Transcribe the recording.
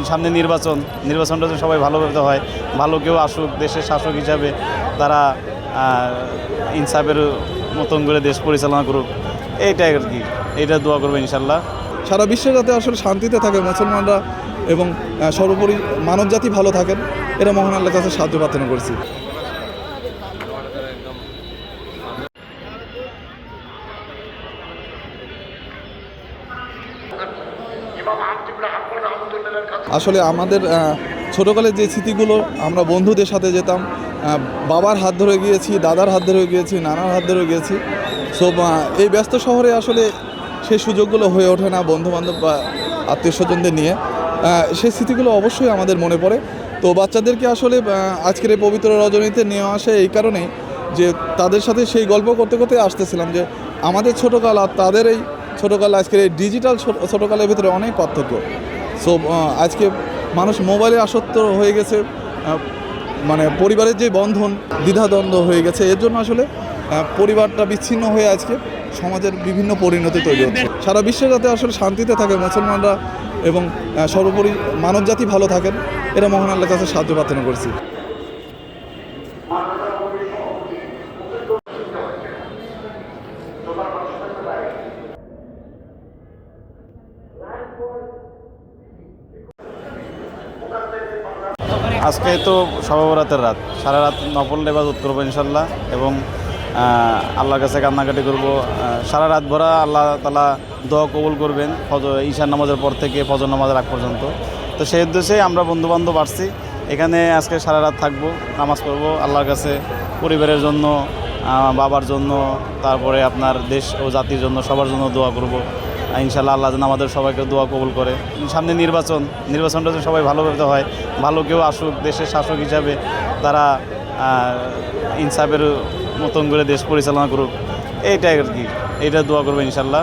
সামনে নির্বাচনটা তো সবাই ভালোভাবে হয়, ভালো কেউ আসুক দেশের শাসক হিসাবে, তারা ইনসাফের মতন করে দেশ পরিচালনা করুক, এইটাই আর কি, এইটা দোয়া করবো ইনশাল্লাহ। সারা বিশ্বে যাতে আসলে শান্তিতে থাকে মুসলমানরা এবং সর্বোপরি মানবজাতি ভালো থাকেন, এটা মহান আল্লাহর কাছে সাহায্য প্রার্থনা করছি। আসলে আমাদের ছোটোকালের যে স্মৃতিগুলো, আমরা বন্ধুদের সাথে যেতাম, বাবার হাত ধরে গিয়েছি, দাদার হাত ধরে গিয়েছি, নানার হাত ধরে গিয়েছি। সো এই ব্যস্ত শহরে আসলে সেই সুযোগগুলো হয়ে ওঠে না বন্ধুবান্ধব বা আত্মীয় স্বজনদের নিয়ে। সেই স্মৃতিগুলো অবশ্যই আমাদের মনে পড়ে। তো বাচ্চাদেরকে আসলে আজকের এই পবিত্র রজনীতে নিয়ে আসে এই কারণেই যে তাদের সাথে সেই গল্প করতে করতে আসতেছিলাম যে আমাদের ছোটোকাল আর তাদের এই ছোটোকাল, আজকের এই ডিজিটাল ছোটোকালের ভিতরে অনেক পার্থক্য। সো আজকে মানুষ মোবাইলে আসক্ত হয়ে গেছে, মানে পরিবারের যে বন্ধন দ্বিধাদ্বন্দ্ব হয়ে গেছে, এর জন্য আসলে পরিবারটা বিচ্ছিন্ন হয়ে আজকে সমাজের বিভিন্ন পরিণতি তৈরি হচ্ছে। সারা বিশ্বে যাতে আসলে শান্তিতে থাকে মুসলমানরা এবং সর্বোপরি মানবজাতি ভালো থাকেন, এটা মহান আল্লাহর কাছে সাহায্য প্রার্থনা করছি। আজকে তো শবে বরাতের রাত, সারা রাত নফল ইবাদত করবো ইনশাল্লাহ, এবং আল্লাহর কাছে কান্নাকাটি করব। সারা রাত ভরা আল্লাহ তাআলা দোয়া কবুল করবেন ঈশার নামাজের পর থেকে ফজর নামাজের আগ পর্যন্ত। তো সেই উদ্দেশ্যে আমরা বন্ধুবান্ধব আসছি এখানে, আজকে সারা রাত থাকবো, নামাজ পড়বো আল্লাহর কাছে, পরিবারের জন্য, বাবার জন্য, তারপরে আপনার দেশ ও জাতির জন্য, সবার জন্য দোয়া করব ইনশাল্লাহ। আল্লাহ যেন আমাদের সবাইকে দোয়া কবুল করে। সামনে নির্বাচনটা তো সবাই ভালোভাবে হয়, ভালো কেউ আসুক দেশের শাসক হিসাবে, তারা ইনসাফের মতন করে দেশ পরিচালনা করুক, এইটাই আর কি, এইটা দোয়া করবো ইনশাল্লাহ।